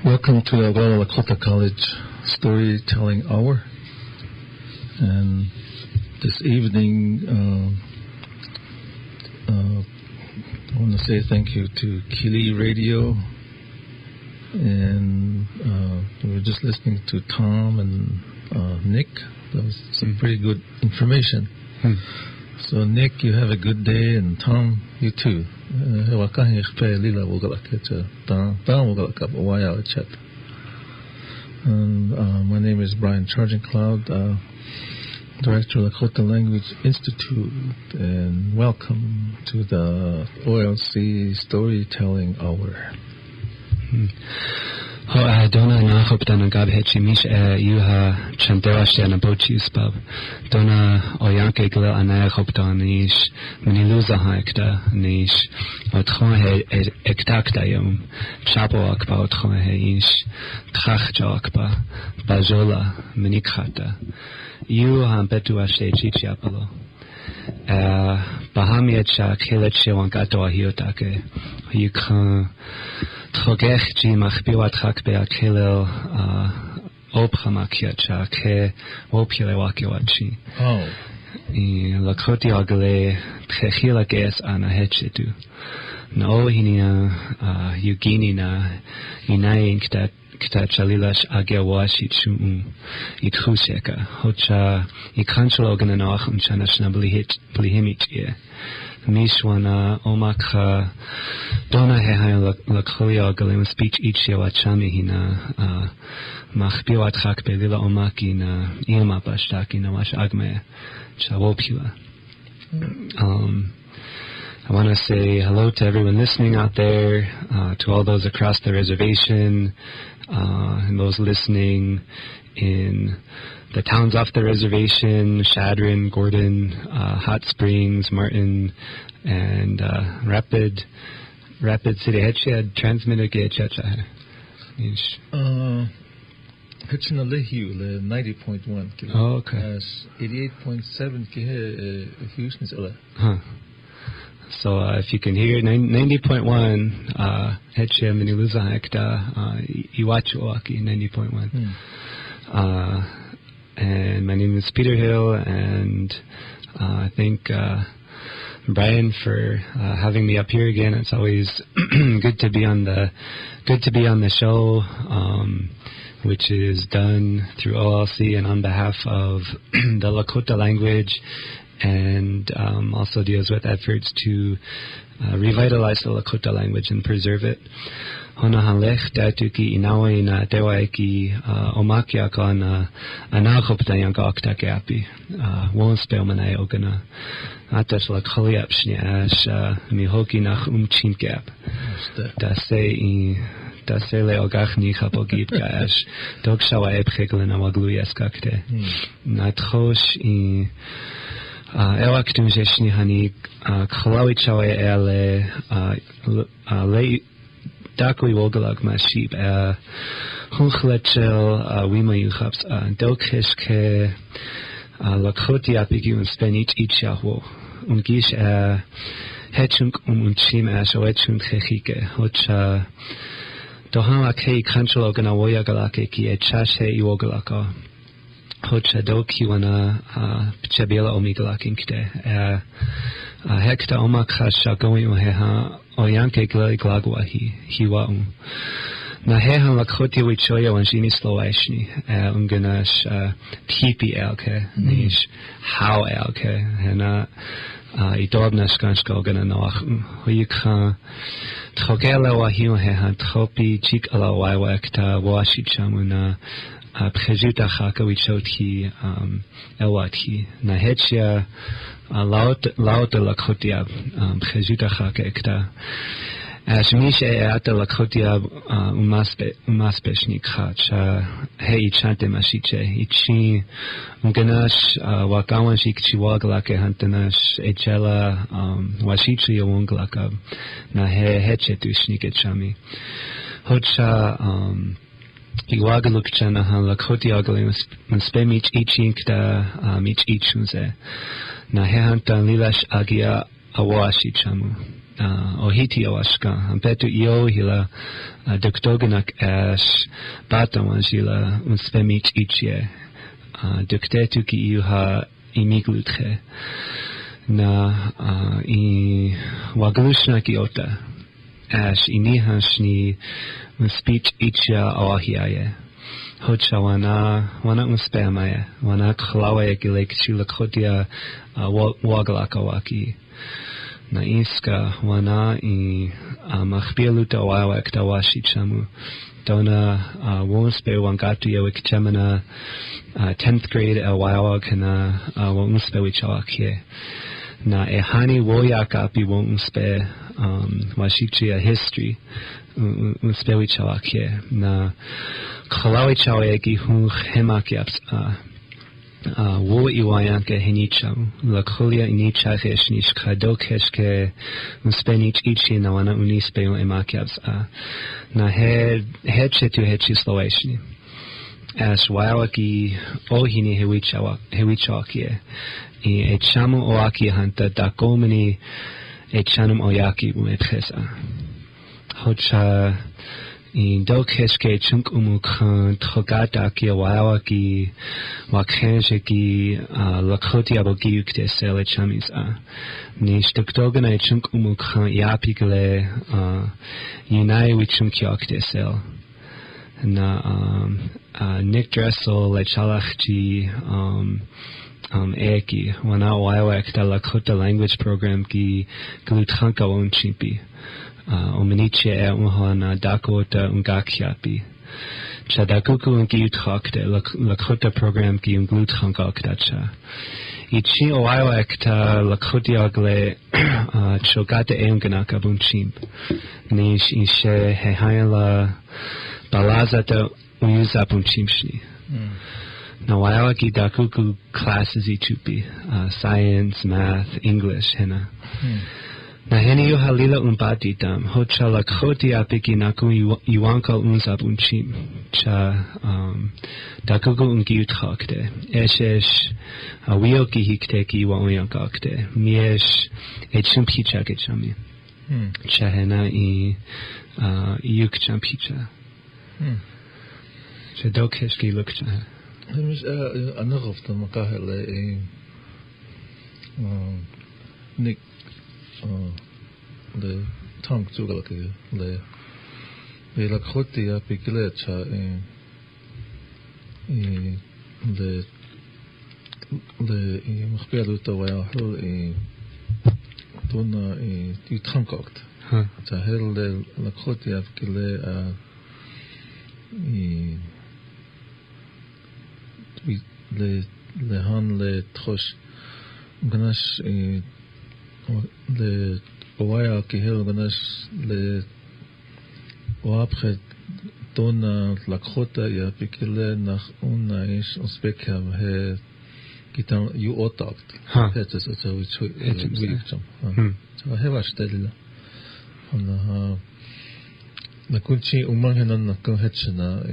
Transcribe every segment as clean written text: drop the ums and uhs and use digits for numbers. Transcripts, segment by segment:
Welcome to the Lakota College Storytelling Hour. And this evening, I want to say thank you to KILI Radio. And we were just listening to Tom and Nick. That was some pretty good information. So Nick, you have a good day, and Tom, you too. My name is Brian Charging Cloud, Director of Lakota Language Institute, and welcome to the OLC Storytelling Hour. Dona na hopdana gabhechi mish yuha chanterashte na bochispab dona oyanke gla anaya hopdanish miniluza haikta nish otkhon he ektakta yum chapo akba otkhon he ish trakhja akba bajola minikhata yuha betu ashte chichiapalo bahamiacha keleche wangato ahiotake yukhan Trogechji machbiwa trakbe akelel opchamakiacha ke opile wakiwachi. Oh. Lakoti agale trechila ges ana hechetu. No hinia yugini na inayin kta chalilash agewashi chu ikhuseka. Hocha ikhanchlo gananach unchanashna blihimit ye. Mishwana omakha dona hehain lakhoya galim speech each yawachami hina machbiwat hak belila omaki na ilma bashtaki na wash agme chawopila. I want to say hello to everyone listening out there, to all those across the reservation, and those listening in the towns off the reservation, Shadron, Gordon, Hot Springs, Martin, and Rapid City. Hetchad transmitted ke chacha. Hetchina lehiu le 90.1. Oh, okay. 88.7 ke Houston's ola. Huh. So if you can hear 90.1, Hetchia miniluza hekta iwachuaki 90.1. And my name is Peter Hill, and I thank Brian for having me up here again. It's always good to be on the show, which is done through OLC and on behalf of the Lakota language, and also deals with efforts to revitalize the Lakota language and preserve it. Honahalech datuki inawe na tewaiki omakia kana anachopta yanka oktake api won spelmanai ogana atas la khaliap shniash mihoki nach umchinkap da se le ogachni khapogit gash dok shawa epkheglen amagluyaskakte natchosh in elaktun jeshni hani khlawi chawa ele Dakwi wogalag mashib hunchletchel wima yuchaps dokheske Lakoti apigi un spenich ichahwo gish hetchunk unchim oetchun khechike hocha dohan akei kanchlo gana woyagalake ki echashe iwogalaka hocha doki wana pchabela omigalakinkte hekta omakasha going uheha Oyanke glagwahi hiwa na heha Lakoti wichoya wanjini slowashni unganash tipi elke nish how elke hena idobna skanshko gana noach huyikha trogela wahiwa heha tropi chik ala waiwekta washi chamuna prejuta khaka wichoti elwati na hetcha laut Lakotia prejuta khaka ekta Ashmishe ata Lakotia umaspeshnik khacha hei chante mashiche ichi unganash wakawan shikchiwaglake hantanash echela washichi yawonglaka na hechetushnik echami hocha Iwagalukchana han Lakoti agalim spemich ichinkta mich ichunze na hehanta lilash agia awashi chamu ohiti oashka ampetu io hila duktoganak ash batawanjila unspemich ichie duktetu ki iuha imiglutche na I waglushna kiota ash inihashni unspeech ichia awahiaye hocha wana unspemaye wana khlawaye gilek chilakhotia wagalakawaki na iska wana I makhbieluta wawak tawashi chamu dona wonspe wangatu yawik chamana 10th grade wawa kana wonspe wichawakye na ehani woyakapi wonspe washichia history unspe wichawakye na khalawi chaweki hu hemakiaps wo iwayanke henicham la kholia inicha kheshnish khadokeshke uspenich ichi na wana unispe emakiaps na hechetu hechisloeshni as wawaki ohini hewichawakie e chamu oaki hanta dakomani e chanum oyaki umetkhesa hocha in dokeske chunk umukhan thogata ki wawaki wakhenje ki Lakota abogi ukte sele chamis ni stukdogana chunk umukhan yapikle unai wichum kyakte sel na Nick Dressel le chalachji eki wana wawak da Lakota language program ki gluthanka onchimpi omeniche unhana Dakota ungakiapi chadakuku ungiuthakte Lakota program ki ungluthankaktacha ichi wawak ta Lakotiagle chogata eunganaka bunchimp nish ishe hehayla balazata uyuza bunchimshni na wawaki dakuku classes itupi science math English hena na heni yo halila umpatitam hocha Lakoti apiki naku iwanka unza bunchim cha dakuku ungiuthakte eshesh wioki hikteki wa uyankakte miesh echumpicha kechami cha hena yuk champicha cha dokeshki lukcha مش أنا غفت المقاهي اللي نيك اللي تام تزوجلا كده اللي بيلاخوتي يا بيكلتشا اللي مخبيلو توايا هل تونا يتخنقت تهل لاخوتي يا بيكلة لهان لتخش غناش ل ويا كهل غناش ل وابخ دون Lakota يا بكله نخ اونايش اسبكام ه كيتان يو اوتاكت هاتس اتوي تشوي ويكتم ها هواش دليل انا نكونشي أمانهنا نكون هتشنا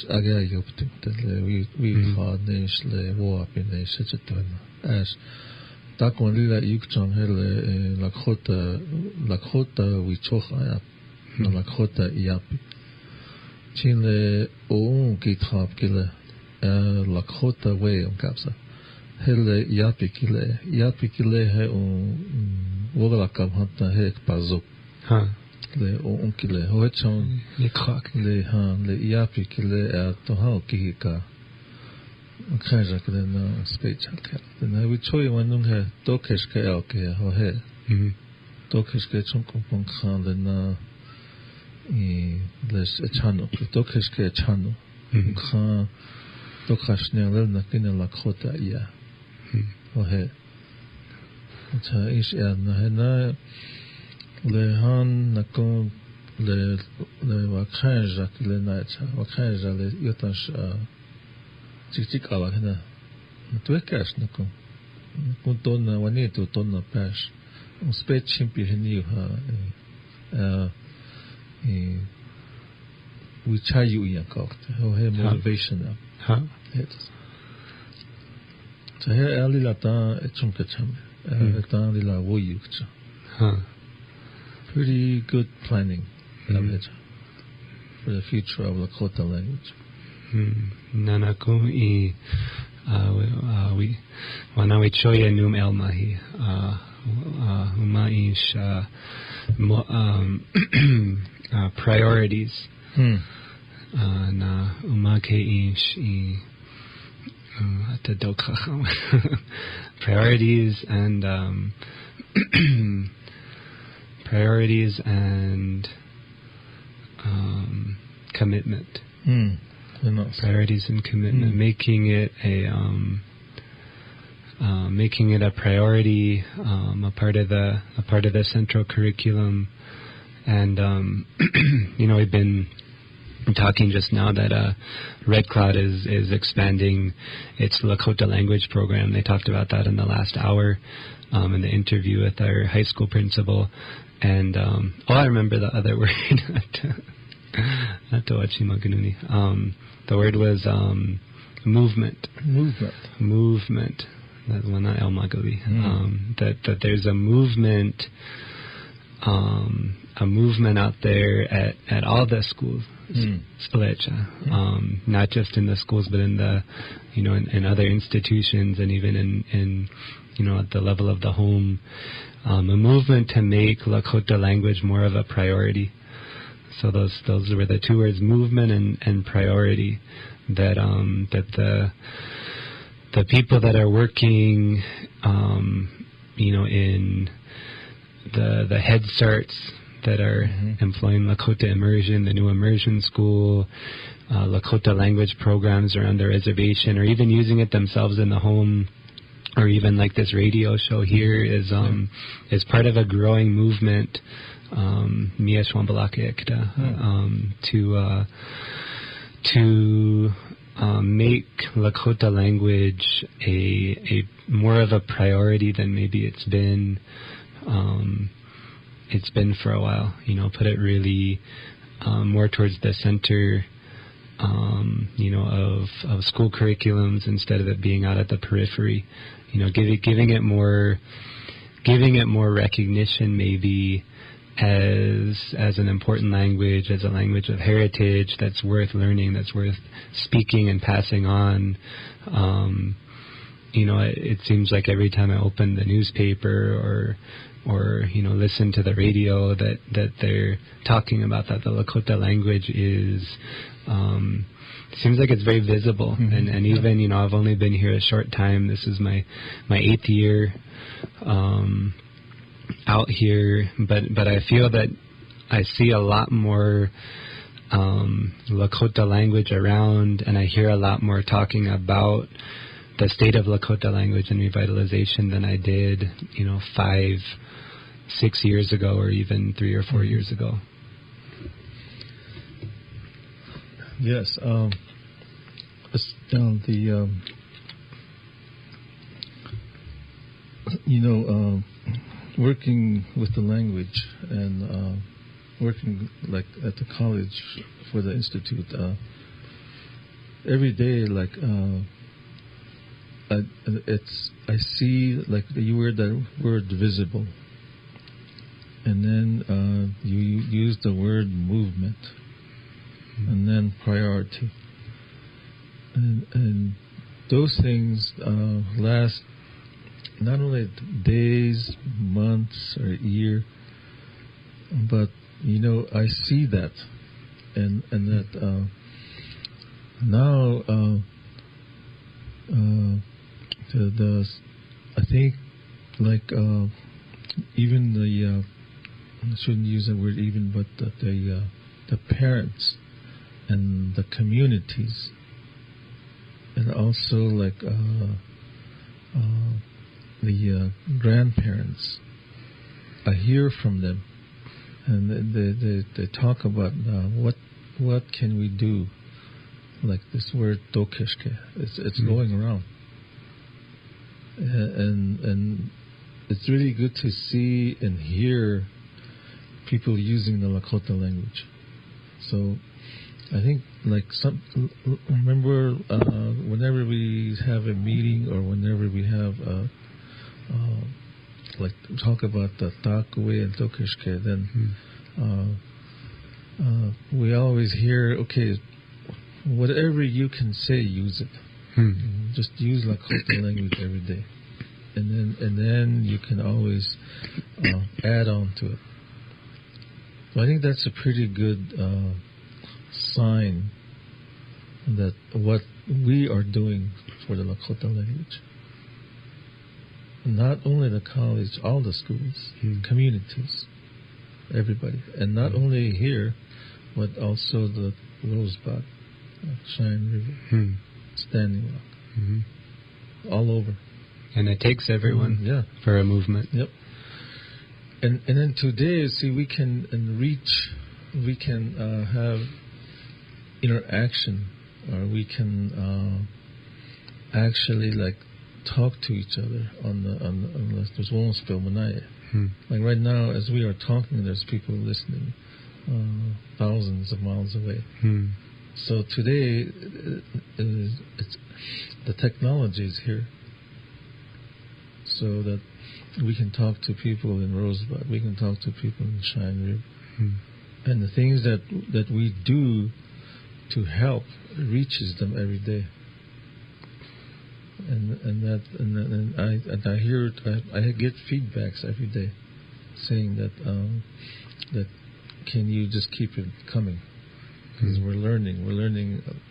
أجا يوبتم تل وي خادنش لوا بينش هتشتونا أش تكون ليلا يكتم هل Lakota ويشوخ أياب Lakota يابي تين ل أون كيتخاب كله Lakota ويم كابسا هل يابي كله هي وغلا كم حتى هيك بازوك le onkile hochon le krak le han le yapi kile to ha ki ka khaja kile na speech ka na we choi wanung he to kesh ke el ke ho he to kesh ke chon ko pon khan le na le chano to kesh ke chano khan to khashne le na kin Lakota ya ho he ta ish na he na le han nakon le wakhaja kile nacha wakhaja le yotash tik ala hena tu ekash nakon kuntona wanito tonna pash un spechim pihni ha we chayu yankakt ho he motivation ha so he ali la ta echum kacham ta li la woyukcha ha pretty good planning for the future of Lakota language. Nanaku I we wana we choya num elmahi umaish priorities na umake ish I priorities and commitment. Priorities and commitment, making it a priority, a part of the central curriculum, and we've been talking just now that Red Cloud is expanding its Lakota language program. They talked about that in the last hour in the interview with our high school principal, and I remember the other word. The word was movement. That's one El Magali. That there's a movement out there at all the schools. Not just in the schools, but in the in other institutions, and even in at the level of the home. A movement to make Lakota language more of a priority. So those were the two words, movement and priority, that the people that are working in the Head Starts that are employing Lakota immersion, the new immersion school, Lakota language programs around the reservation, or even using it themselves in the home, or even like this radio show here is part of a growing movement to make Lakota language a more of a priority than maybe it's been for a while. Put it really more towards the center of school curriculums instead of it being out at the periphery. Giving it more recognition, maybe as an important language, as a language of heritage that's worth learning, that's worth speaking and passing on. It seems like every time I open the newspaper or listen to the radio that they're talking about that the Lakota language is seems like it's very visible. And even I've only been here a short time. This is my 8th year out here, but I feel that I see a lot more Lakota language around, and I hear a lot more talking about the state of Lakota language and revitalization than I did 5-6 years ago, or even 3 or 4 years ago. Yes, working with the language and working like at the college for the institute, every day, like I see like you wear that word visible, and then you use the word movement, and then priority, and those things last not only days, months, or a year, but I see that, and that now I think like even the I shouldn't use the word even, but the parents and the communities, and also like the grandparents, I hear from them, and they talk about what can we do, like this word dokeshke, it's going around, and it's really good to see and hear people using the Lakota language. So I think like remember whenever we have a meeting or whenever we have like talk about the Takwe and Tokishke, then we always hear, okay, whatever you can say, use it. Just use Lakota language every day, and then you can always add on to it. So I think that's a pretty good sign that what we are doing for the Lakota language. Not only the college, all the schools, communities, everybody. And not only here, but also the Rosebud, Cheyenne River, Standing Rock, all over. And it takes everyone for a movement. Yep. And then today, see, we can have interaction, or we can actually like talk to each other on the there's one spell Manaya. Like right now, as we are talking, there's people listening thousands of miles away. So today, it's the technology is here, so that we can talk to people in Rosebud, we can talk to people in Cheyenne River, and the things that we do to help reaches them every day. And I hear it. I get feedbacks every day saying that can you just keep it coming, because we're learning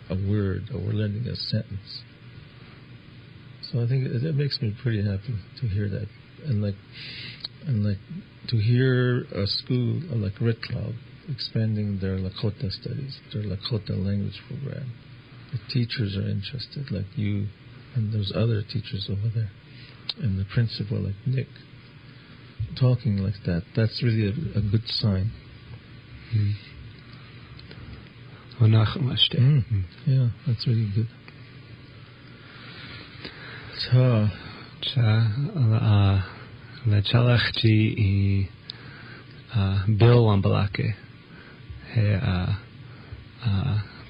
a word, or we're learning a sentence. So I think it makes me pretty happy to hear that, and like to hear a school like Red Cloud expanding their Lakota studies, their Lakota language program. The teachers are interested, like you, and those other teachers over there, and the principal, like Nick, talking like that. That's really a good sign. Yeah, that's really good. La chalachji Bill Wambalake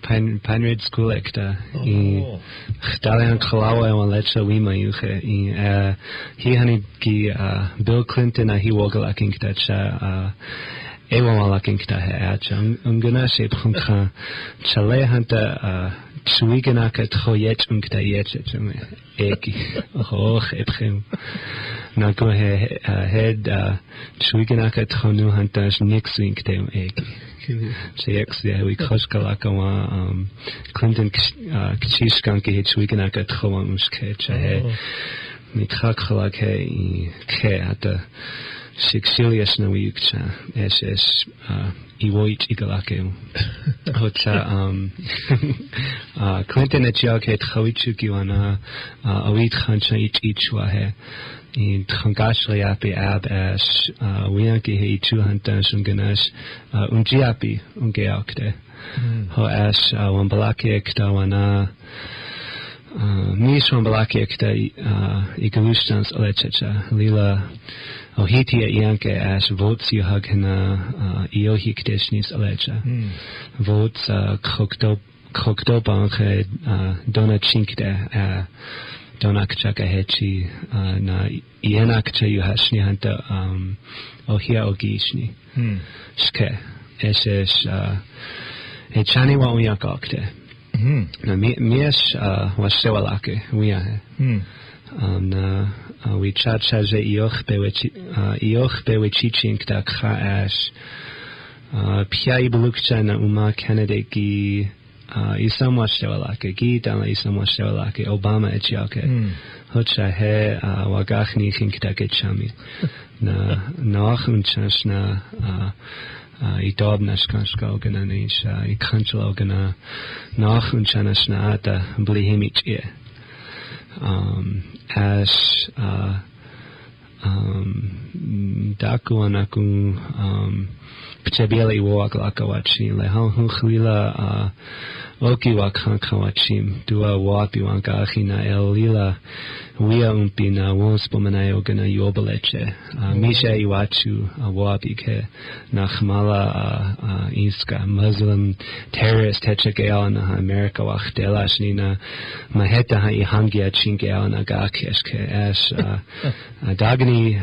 Pine Ridge School Ekta Dalian Kalawa and Lecha Wima Yuche he honey ki Bill Clinton he wogalaking that Ewa malaking ta ha ungana shape hunka chale hanta Chwiganaka Troyet Unkta Yetchum Eki Hoch Epchem Nago head Chwiganaka Tronu Hunters Nixwinktem Eki. Shakes, we Koshkalakawa Clinton Kchishkanki Chwiganaka Tromuske Chahe Mithakalake Ke at the Shixilius Nawikcha SS Iwoit Igalake Hocha Clinton Etchiake Tchawichukiwana Awit Hancha Ichwahe in Tchangashliapi Ab as Wianki He Chuhantan Sunganas Unjiapi Ungeakte Ho as Wambalaki Ektawana Nis Wambalaki Ekta Igawustans Alechacha Lila Ohiti Yanke as votes you hagna Iohik Deshnis Alecha votes Kokdobanke Dona Chinkde Donakchaka Hechi na Ienakcha you hashni hanta Ohia Ogishni Ske SS Echani wa uyakakte na mies wasewalake wiahe we chachaje ioch bewechichin kta kha ash piai bulukcha na uma Canada gi isama shawalake gi dana isama shawalake Obama echiake hocha he wagachni khinkta kechami na nachun chashna idobna shkanshka ogana nisha ikanchlo ogana nachun chanashna ata blihimich as daku anaku pchebele iwak lakawachi le han khwila Oki wa kankawachim dua wapi wankachina el lila wia umpina wonspomanayo gana yobaleche misha iwachu wapi ke nachmala iska Muslim terrorist hechegeo na America wachtela shnina maheta ha ihangia chingeo na gakeshke ash dagni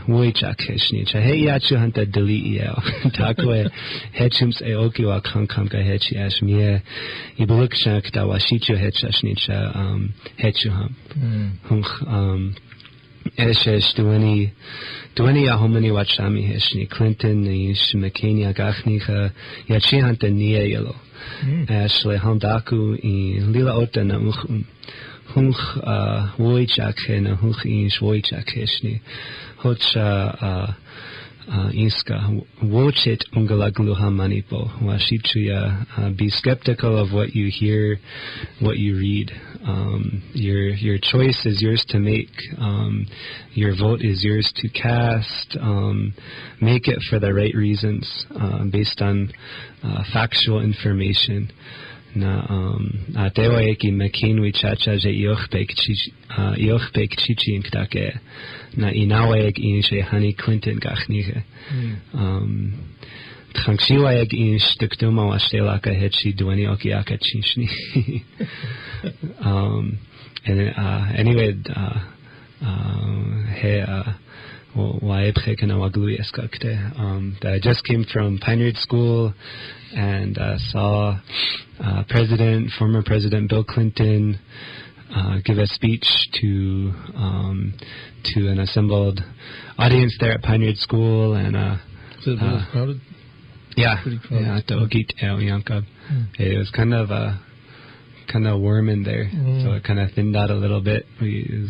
wuichakeshni chahe yachu hanta deliio takwe hechums eoki wa kankam ga hechi ash mie ibulukshank da washichu hechashnicha hechuham eshesh duani yahomani wachami heshni Clinton ish mekenia gachnicha yachi hanta nie yelo ashle hamdaku in lila ota na hunch woichakhe na hunch ish woichakeshni hocha Iska wochit ungalagluha manipo washichuya be skeptical of what you hear, what you read. Your choice is yours to make. Your vote is yours to cast. Make it for the right reasons, based on factual information. Na tewa eki mekinwi chacha je iochpek chichi inkdake na inawa ek inshe hani Clinton gachnige tchangshiwa ek insh duktuma washtelaka hechi duani okiaka chishni anyway I just came from Pine Ridge School and saw former President Bill Clinton give a speech to an assembled audience there at Pine Ridge School, and so it was crowded? Yeah, pretty crowded. It was kind of warm in there, so it kind of thinned out a little bit. We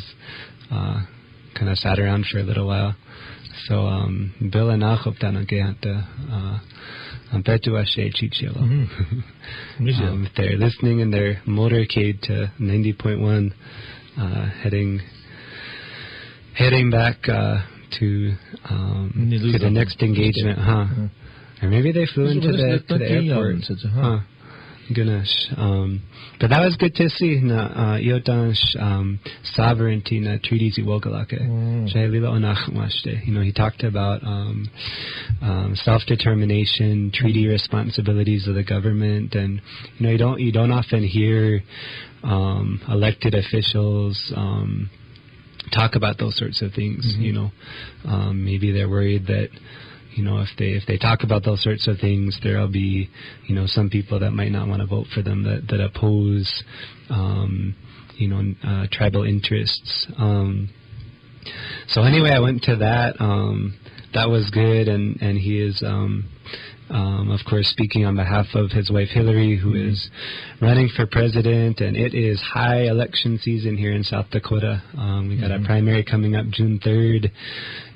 kind of sat around for a little while. So Bill and Achop Tanagehanta they're listening in their motorcade to 90.1, heading back to the next engagement, or maybe they flew into the airport. Goodness. But that was good to see na Yotan's sovereignty na treaties iwogalake. He talked about self-determination, treaty responsibilities of the government, and you don't often hear elected officials talk about those sorts of things. Maybe they're worried that if they talk about those sorts of things, there'll be, some people that might not want to vote for them that oppose, tribal interests. So anyway, I went to that. That was good, and he is, of course, speaking on behalf of his wife Hillary, who is running for president, and it is high election season here in South Dakota. We got a primary coming up June 3rd.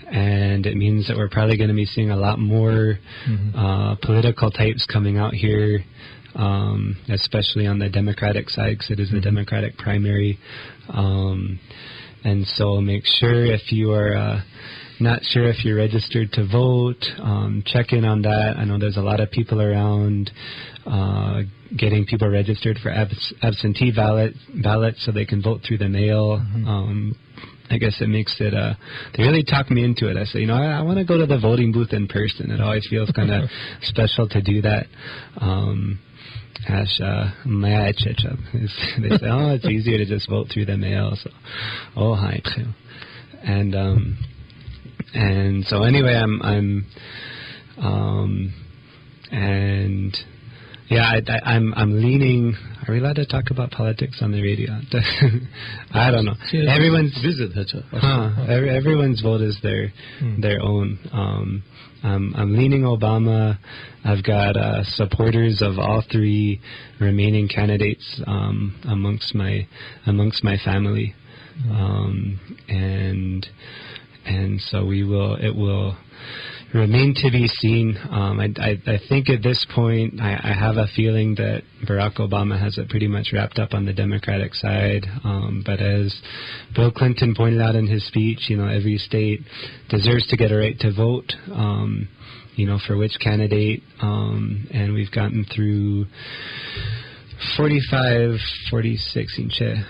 And it means that we're probably going to be seeing a lot more political types coming out here, especially on the Democratic side, because it is the Democratic primary. And so make sure, if you are not sure if you're registered to vote, check in on that. I know there's a lot of people around getting people registered for absentee ballots so they can vote through the mail. I guess it makes it, they really talked me into it. I said, I want to go to the voting booth in person. It always feels kind of special to do that. They say, it's easier to just vote through the mail. So, and so anyway, I'm leaning. Are we allowed to talk about politics on the radio? I don't know. Everyone's vote is their own. I'm leaning Obama. I've got supporters of all three remaining candidates amongst my family, and so it will remain to be seen. I think at this point, I have a feeling that Barack Obama has it pretty much wrapped up on the Democratic side. But as Bill Clinton pointed out in his speech, every state deserves to get a right to vote, for which candidate. And we've gotten through 45, 46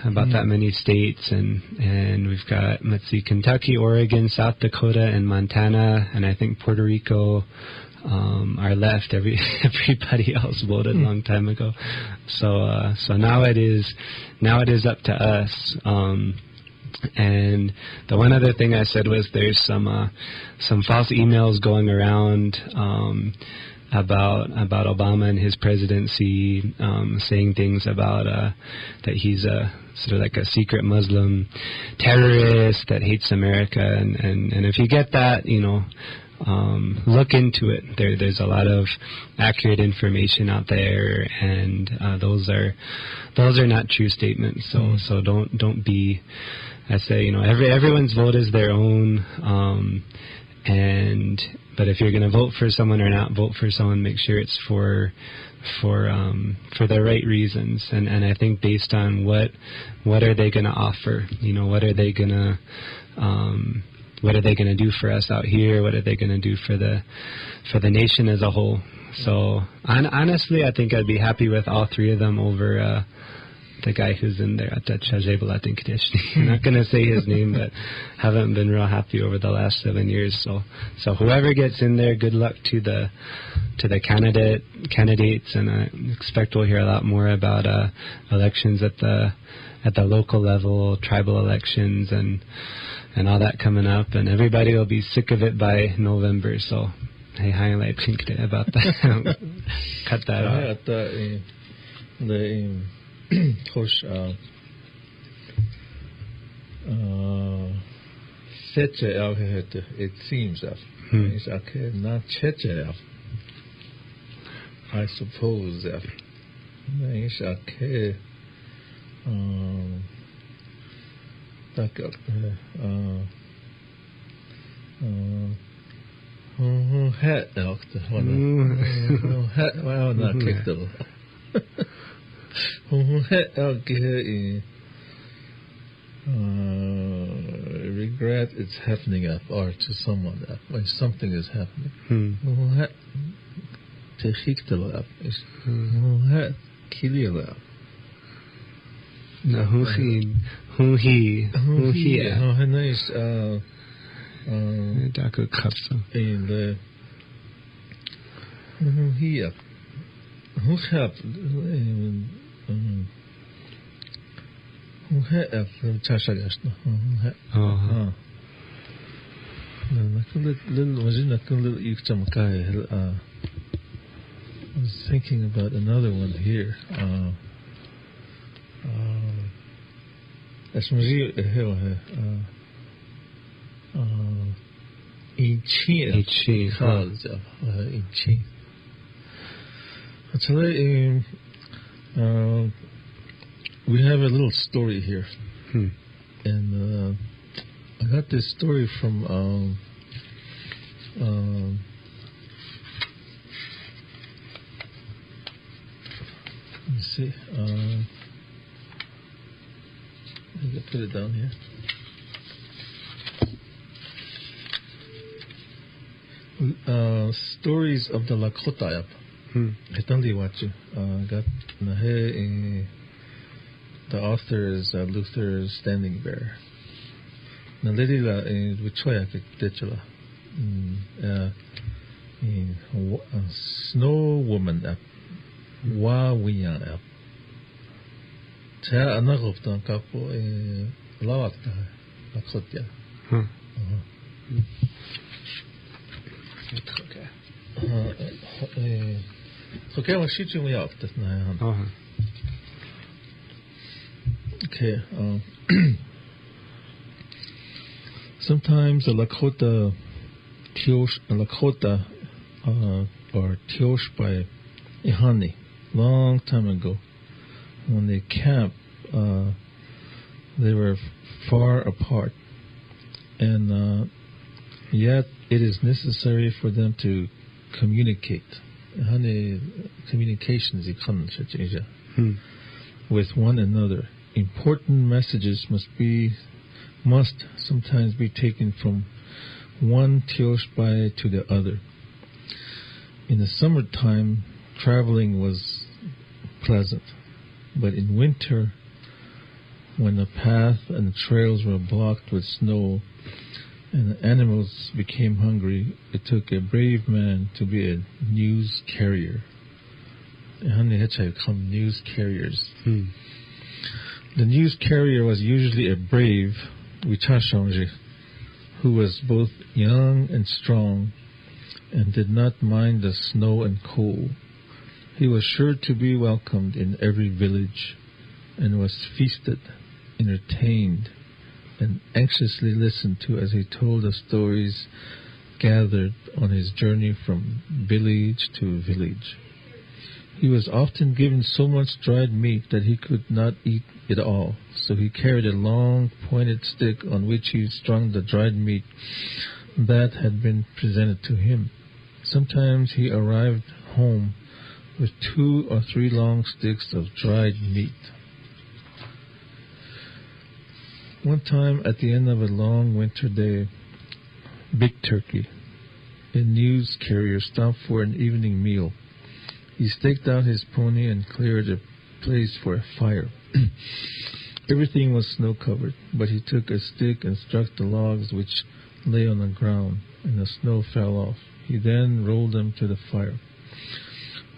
about that many states, and we've got, let's see, Kentucky, Oregon, South Dakota, and Montana, and I think Puerto Rico are left. Everybody else voted a long time ago, so now it is up to us. And the one other thing I said was there's some false emails going around about Obama and his presidency, saying things about that he's a sort of like a secret Muslim terrorist that hates America, and if you get that, look into it. There's a lot of accurate information out there, and those are not true statements. So don't be. I say, everyone's vote is their own, but if you're going to vote for someone or not vote for someone, make sure it's for the right reasons. And I think based on what are they going to offer? What are they going to do for us out here? What are they going to do for the nation as a whole? So honestly, I think I'd be happy with all three of them over the guy who's in there at I'm not going to say his name, but haven't been real happy over the last 7 years. So whoever gets in there, good luck to the candidates, and I expect we'll hear a lot more about elections at the local level, tribal elections, and all that coming up, and everybody will be sick of it by November. So hey, highlight about that. Cut that off. It seems that it's okay, not I suppose that it's okay. Regret it's happening up, or to someone up, when something is happening. KILI up. No, who he. Nice. Daku kapsa. In the he up. Who have Chashagashna. I was thinking about another one here. Today, we have a little story here, and I got this story from let me see. I can put it down here. Stories of the Lakota. The author is Luther Standing Bear. Snow Woman app. Wawiyan app. Cha anagoptan kapo lawakta Lakota. Okay, well, shoot you up. Okay. Sometimes the Lakota are killed by Ihani. Long time ago, when they camped, they were far apart, and yet it is necessary for them to communicate. Communications with one another. Important messages must sometimes be taken from one Tioshbai to the other. In the summertime, traveling was pleasant. But in winter, when the path and the trails were blocked with snow and the animals became hungry, it took a brave man to be a news carrier. Become news carriers. The news carrier was usually a brave who was both young and strong and did not mind the snow and cold. He was sure to be welcomed in every village and was feasted, entertained, and anxiously listened to as he told the stories gathered on his journey from village to village. He was often given so much dried meat that he could not eat it all, so he carried a long, pointed stick on which he strung the dried meat that had been presented to him. Sometimes he arrived home with 2 or 3 long sticks of dried meat. One time, at the end of a long winter day, Big Turkey, a news carrier, stopped for an evening meal. He staked out his pony and cleared a place for a fire. Everything was snow-covered, but he took a stick and struck the logs which lay on the ground, and the snow fell off. He then rolled them to the fire.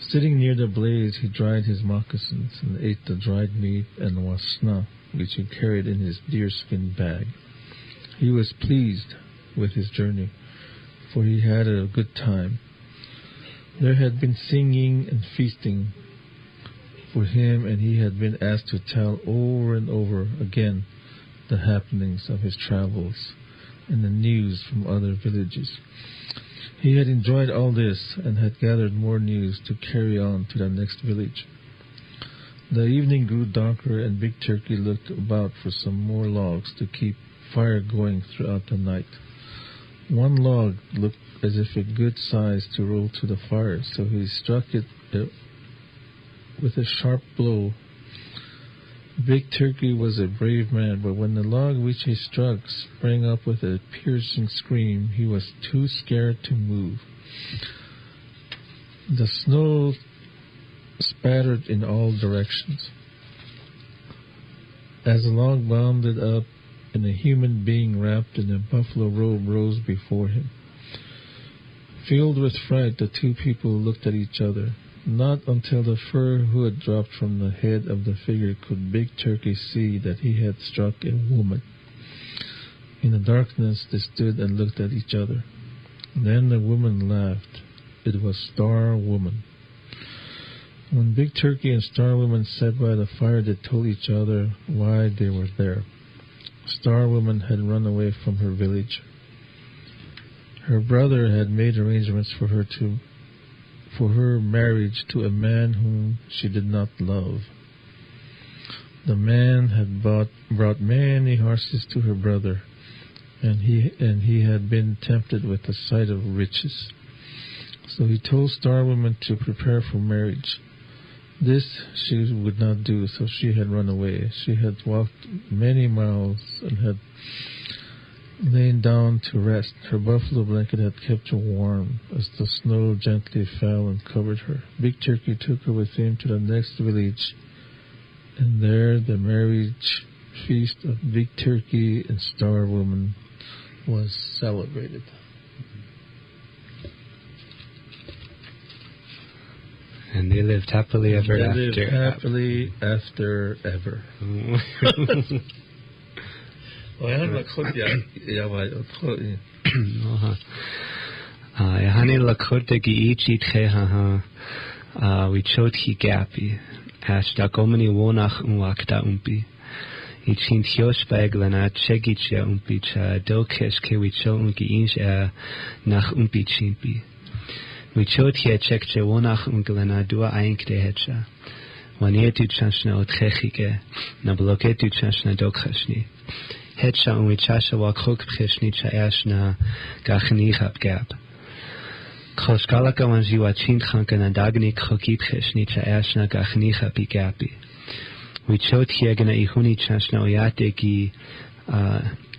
Sitting near the blaze, he dried his moccasins and ate the dried meat and wasna, which he carried in his deerskin bag. He was pleased with his journey, for he had a good time. There had been singing and feasting for him, and he had been asked to tell over and over again the happenings of his travels and the news from other villages. He had enjoyed all this and had gathered more news to carry on to the next village. The evening grew darker, and Big Turkey looked about for some more logs to keep fire going throughout the night. One log looked as if a good size to roll to the fire, so he struck it with a sharp blow. Big Turkey was a brave man, but when the log which he struck sprang up with a piercing scream, he was too scared to move. The snow spattered in all directions as the log bounded up, and a human being wrapped in a buffalo robe rose before him. Filled with fright, the two people looked at each other. Not until the fur hood dropped from the head of the figure could Big Turkey see that he had struck a woman. In the darkness, they stood and looked at each other. Then the woman laughed. It was Star Woman. When Big Turkey and Star Woman sat by the fire, they told each other why they were there. Star Woman had run away from her village. Her brother had made arrangements for her marriage to a man whom she did not love. The man had brought many horses to her brother, and he had been tempted with the sight of riches. So he told Star Woman to prepare for marriage. This she would not do, so she had run away. She had walked many miles and had lain down to rest. Her buffalo blanket had kept her warm as the snow gently fell and covered her. Big Turkey took her with him to the next village, and there the marriage feast of Big Turkey and Star Woman was celebrated. And they lived happily ever after. They lived happily after ever. Yahani Lakota gi ichi tcheha we chot hi gapi ashta komani wonach unwakta umpi ichin thiosh baglana chegicha umpi cha dokesh ke we chot ungi inch nach umpi chimpi we chot hi chekche wonach unglana dua einkde hecha wanietu chanshna otchechike na bloketu chanshna dokhashni Hetcha unwichasha wakruk pchishni chayashna gachnichab gab. Koshkalaka wanjiwa chintchanka na dagni kroki pchishni chayashna gachnichab igapi. Wichot hiegana ihuni chashna oyate ki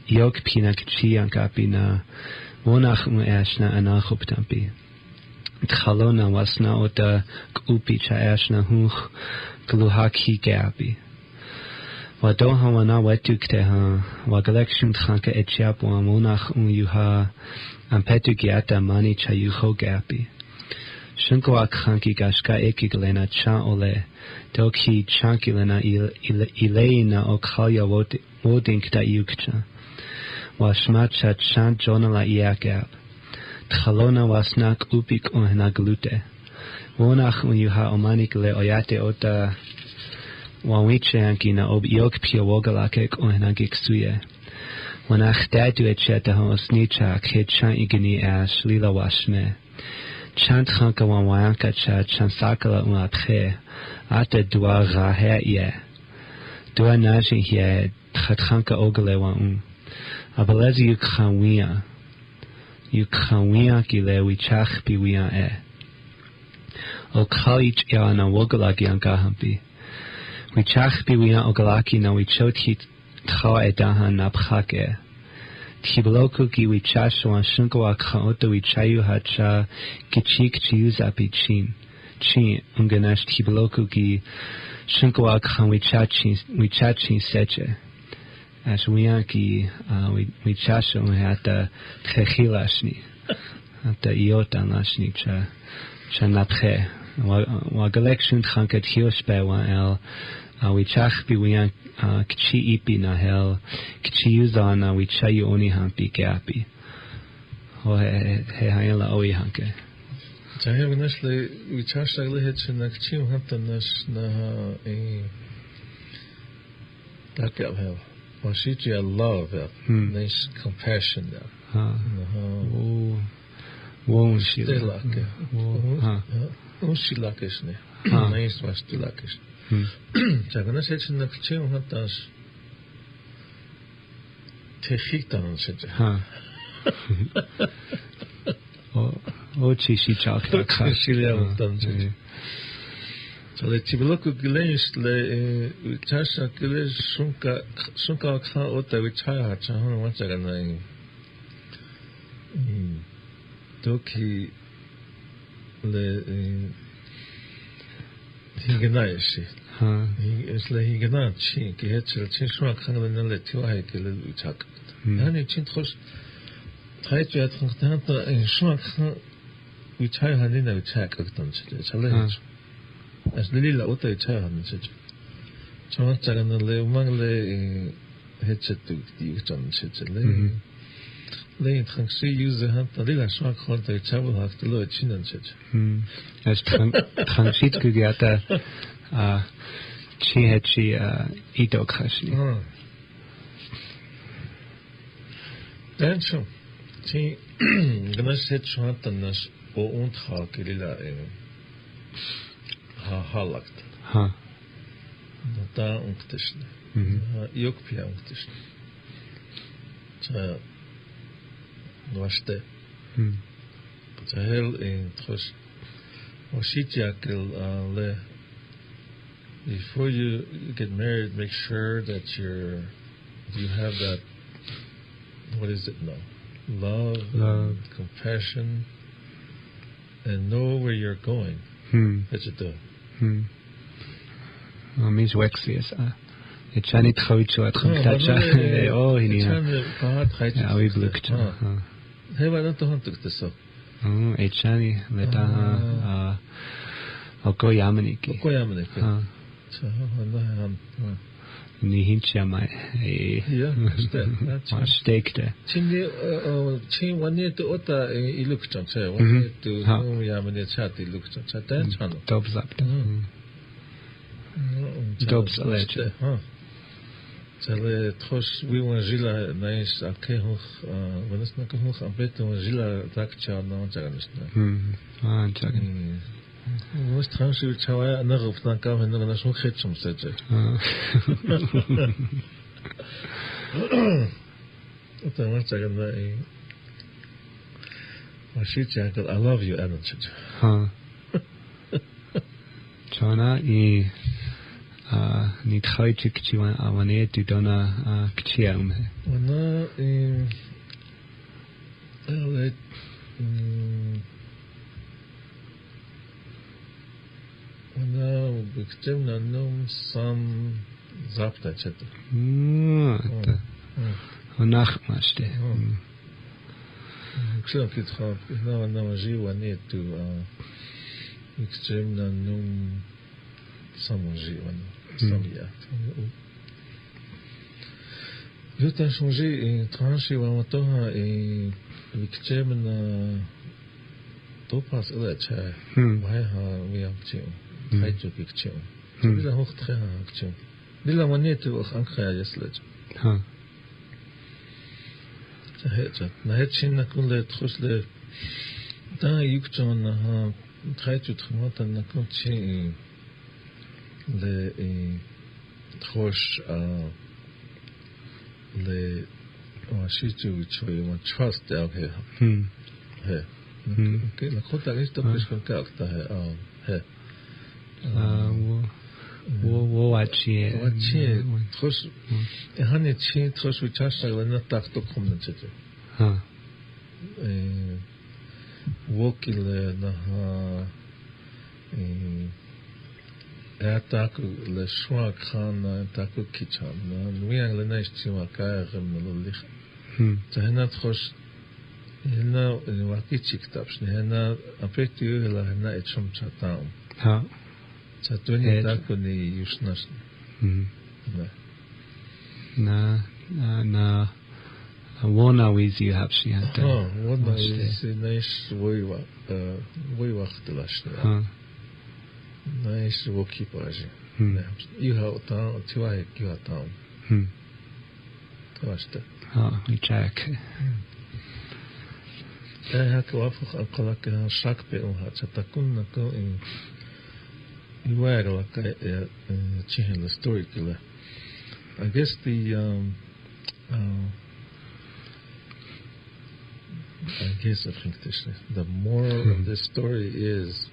yok pina kchi ankapi na wonach unashna anachuptampi. Tchalona wasna ota kupi chaashna huch gluhaki gabi. Wadoha wana wetukteha wagalekshun tchanka etchiap wamonach yuha ampetugiata mani chayucho gabi. Shunkoak chanki gashka ekiglena cha ole doki chankilena ileina okhalya wodinkta yukcha. Washmacha chan jonala iakab. Tchalona wasnak upik ohna glute. Wonach yuha omanik le oyate ota wawiche ankina ob yok piawogalakek ohna giksuye. Wanach dadu etcheta osnicha kechan igni ash lila washme. Chant chanka wanwanka cha chansakala unapche. Ate dua rahe ye. Dua najin ye tchatchanka ogale wan. Abalezi yukhanwia. Yukhanwia gile wichach biwia e. O kalich ya na wogalagi angahampi. Wichach biwia ogalaki na wichoti tcha edahan napchake. Tibloku gi wichashwan shunkawa khaoto wichayu hacha kichik chiuzapi chin. Chin unganesh tibloku gi shunkawa khan wichachin seche. As wianki wichasho hata khilashni. Hata iotan lashni cha napche. Wagalekshun khankat hiospe wa el wichach bi wian kchi ipi na hel kchi uzana wichayu oni hampi gapi. Ho he hayala oi hanke. Jahe wanasle wichach agle het na kchi hanta nas na dakab hel. Washiji love nice compassion Won she lake. She lakishne. Nice was to lakish. Jagana said in the kitchen what does Tehitan said. Oh, she chocolate. She done. So le tibloku gileis le chasha gileis sunka kha ota wichaya cha hono wacha na doki le hignaishi isle hignachi ki hetzel chin shwa khang le tiwa he ke le wichak hani chin khos thait ya khang ta shwa khang wichaya hani na wichak aktan chale as lila ota chahan sej chona chagana le mangle hetchet tu di chon sej le khangsi use han lila shwa khon ta chabul hakt lo chinan sej as khangsit kugiata chi hechi ito khashi dan so chi gnas het shwa tanas o und ha kelila halakt. Da unkteschne. Jokpia unkteschne. Cha noaste. Cha hel in tros. Oshityakel le. Before you get married, make sure that you have that. What is it now? Love, compassion, and know where you're going. That's it. Mis wexies. Echani tchoichu at khumtacha. Oh, hini. Ja, we looked. Hey, why don't you hunt this up? Oh, echani leta okoyamaniki. Okoyamaniki. Ni hincha mai. Ja, that's it. Stekte. Chin one year to ota ilukchan say 1 year to yamane chat ilukchan chat dan channel. Dobs up. Dobs alleged. Zale tros we want zila nice akhoch wanas na khoch ambet zila dakcha na jaganishna. Jagan. Was transfer chawaya na rufna kam hen na so khechum seje. Ota na jagana I love you, Alan. Chana ni tkhaichi kchiwan awane tu dona kchiam he. Wana Она бикчемна нум сам завтра чета. Это нахмаште. Кшен китхап, на жива нету бикчемна нум саможиван, самия. Юта шунжи траншива матоха и бикчемна топас илача. Вайха виамчим. Хайчу бикчем. Bila hoch trea akchum. Bila manete och ankhaya yeslej. Ha. Tahet. Na het chin na kunle trusle. Da yukchon na ha хайчу тхмата на kunchi le trosh le washichu choy ma trust out here. He. Okay, Lakota esto pues con carta he. wo watchie trosh hani chi trosh wichashta na tak to kommen chete. Ha. Wokile na ataku le shwa khana ataku kichan na wiang le naish chima kaagem na lich. Tahna trosh hena waki chiktapsh hena apektu hela hena etchum chatam. Ha. Chatuni taku ni yushnash. Na wona wizi hapshi anta. Wona wizi naish woiwachtelash. Naish wokipaji. Iha otan tiwa kiwa tam. Tawashta. We check. Hak wafuk alqalak shak pe ha chatakun na ko iwagla ka chihen the story killer. I guess I think the moral of this story is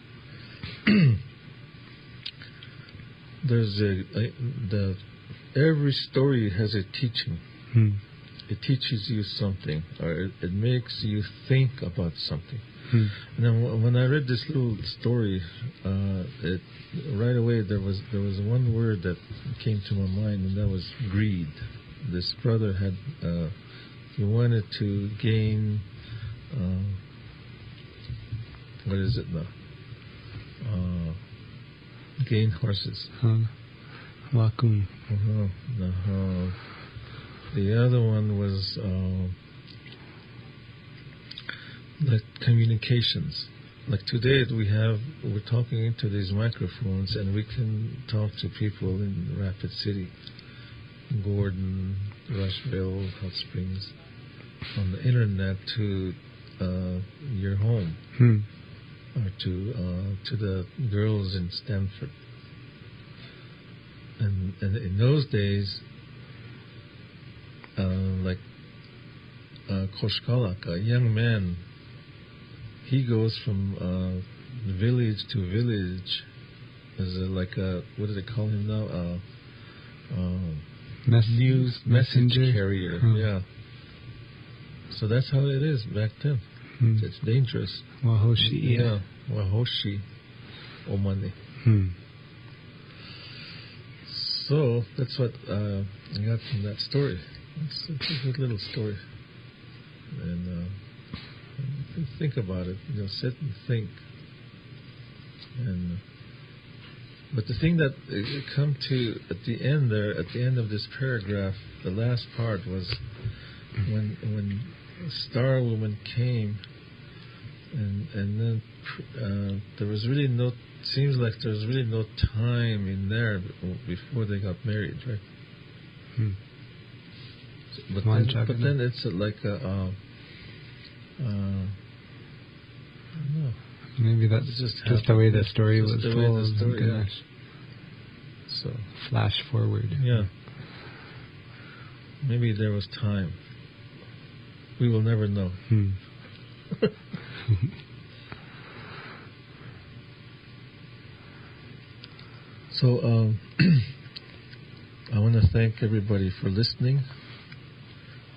every story has a teaching. It teaches you something, or it makes you think about something. Now, when I read this little story, right away there was one word that came to my mind, and that was greed. This brother had he wanted to gain what is it now? Gain horses. Wakum. The other one was like communications. Like today we're talking into these microphones and we can talk to people in Rapid City, Gordon, Rushville, Hot Springs, on the internet to your home, or to the girls in Stanford. And in those days, like Koshkalak, a young man, he goes from village to village as what do they call him now? News messenger carrier. Yeah. So that's how it is back then. It's dangerous. Wahoshi. Yeah. Wahoshi. Omane. So that's what I got from that story. It's a good little story. And think about it. Sit and think. But the thing that it come to at the end of this paragraph, the last part was when Star Woman came, and then there was really seems like there was really no time in there before they got married, right? But then it's like I don't know. Maybe that's just the way the story was told. Yeah. So flash forward. Yeah. Maybe there was time. We will never know. So I want to thank everybody for listening.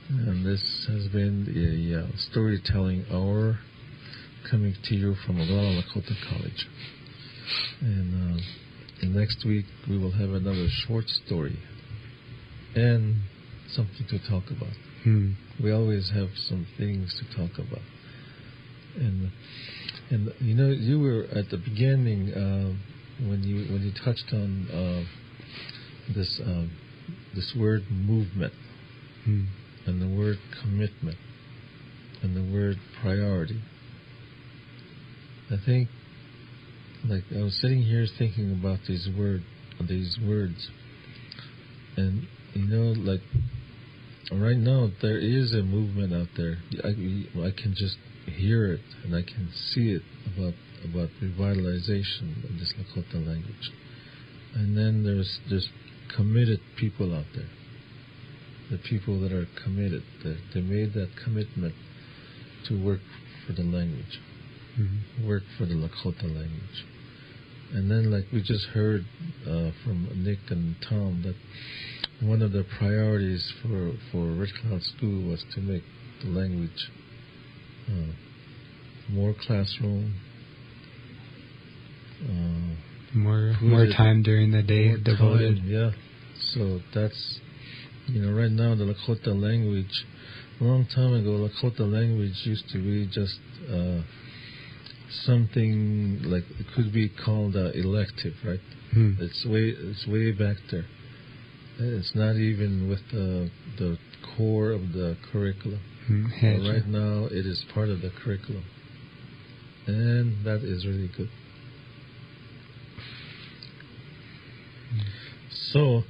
And this has been a storytelling hour coming to you from Lakota College. And next week we will have another short story and something to talk about. We always have some things to talk about. And you know, you were at the beginning when you touched on this word movement and the word commitment and the word priority. I think, like, I was sitting here thinking about these words, and you know, like, right now there is a movement out there. I can just hear it and I can see it about revitalization of this Lakota language. And then there's committed people out there. The people that are committed, that they made that commitment to work for the language, work for the Lakota language. And then, like we just heard from Nick and Tom, that one of the priorities for Red Cloud School was to make the language more classroom, more time during the day devoted. Yeah. So that's, you know, right now the Lakota language, a long time ago, Lakota language used to be just something like, it could be called elective, right? It's way back there. It's not even with the core of the curriculum. Right now, it is part of the curriculum, and that is really good. So,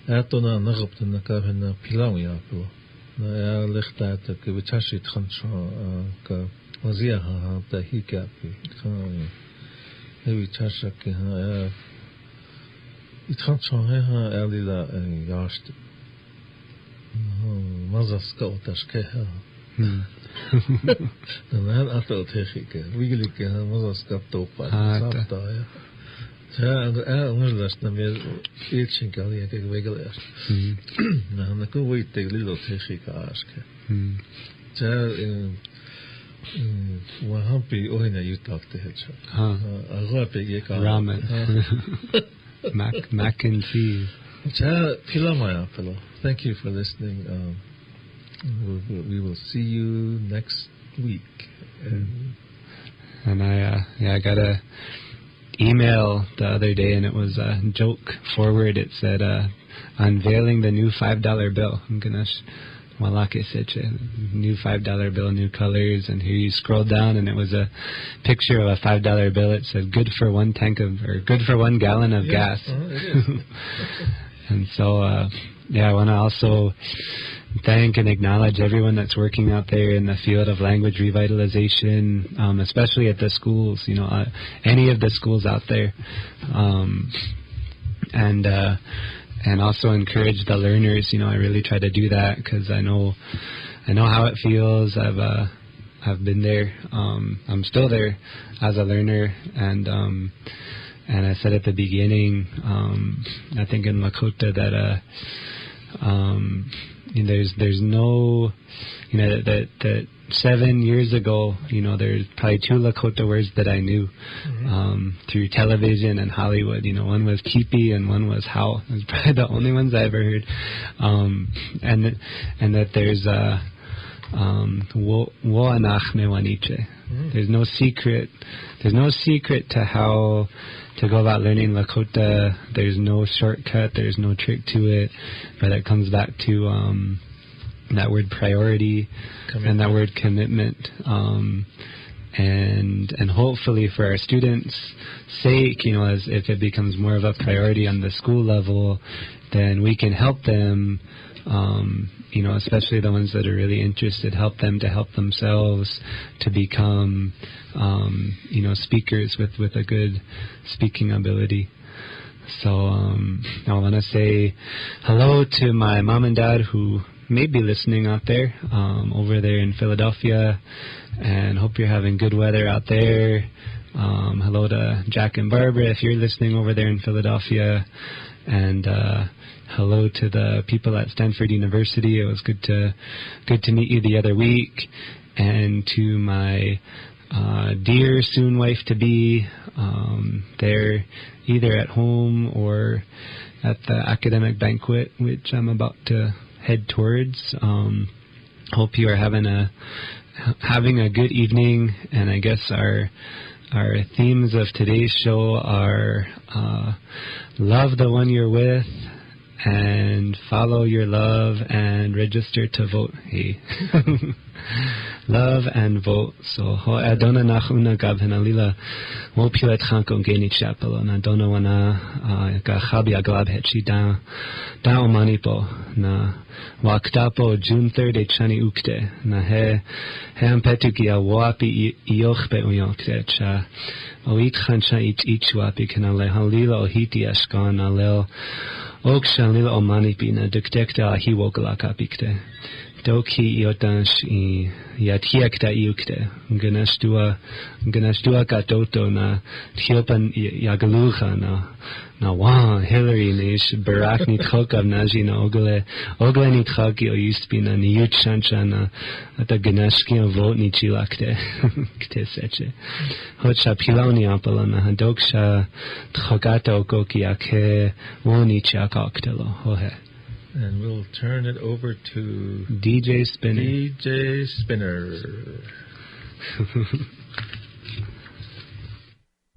ato na nagapta na ka na pilang yapo na lichta ta ke bichashi tkhantro ka wazia ha ta hika pi ka he bichasha ke ha itkhantro ha alila yast mazaska otashke ha na ato techike wigilike ha mazaska topa sapta ya. Ja, anders dan meer iets kan je kijken wegelen. Nou, dan kun je tegen Lilo tegen aarske. Ja, we happy ooit naar je talk te hebben. Ramen. Mac and cheese. Ja, Pilamaya fellow. Thank you for listening. We will see you next week. And I got a email the other day, and it was a joke forward. It said, unveiling the new $5 bill. New $5 bill, new colors. And here you scroll down, and it was a picture of a $5 bill. It said, good for one gallon of gas. And so, I want to also thank and acknowledge everyone that's working out there in the field of language revitalization, especially at the schools, any of the schools out there, and also encourage the learners. I really try to do that because I know how it feels. I've been there. I'm still there as a learner, and I said at the beginning, I think in Lakota that there's no, that 7 years ago, there's probably 2 Lakota words that I knew through television and Hollywood. One was kipi and one was how. Those probably the only ones I ever heard. And that there's wo'anach mewaniche. There's no secret. There's no secret to how to go about learning Lakota. There's no shortcut. There's no trick to it. But it comes back to that word priority and that word commitment. And hopefully for our students' sake, as if it becomes more of a priority on the school level, then we can help them. Especially the ones that are really interested, help them to help themselves to become, speakers with a good speaking ability. So I want to say hello to my mom and dad who may be listening out there, over there in Philadelphia, and hope you're having good weather out there. Hello to Jack and Barbara if you're listening over there in Philadelphia, and hello to the people at Stanford University. It was good to meet you the other week, and to my dear soon wife to be. They're either at home or at the academic banquet, which I'm about to head towards. Hope you are having a good evening. And I guess our themes of today's show are love the one you're with, and follow your love, and register to vote. Hey. Love and vote. So ho adona nachuna gabhenalila mo pilet khanko geni chapel na dona wana ga khabi aglab hechi da omanipo na waktapo June 3rd e chani ukte na he ampetuki a wapi iochbe uyokte cha oit khancha ich wapi kanale halila ohiti ashkan alel okshan lila omanipi na duktekta hi wokala kapikte Doki iotansh I yatiekta iukte. Ganashdua katoto na tiopan yagalucha na wa Hillary nish barak nitchokav naji na ogle nitchaki o yustbi na niyut shancha na ata ganashki o vot nichilakte. Kte seche. Hocha piloni apala na hadoksha tchogata okoki ake woni chakaktelo. Hohe. And we'll turn it over to DJ Spinner. DJ Spinner.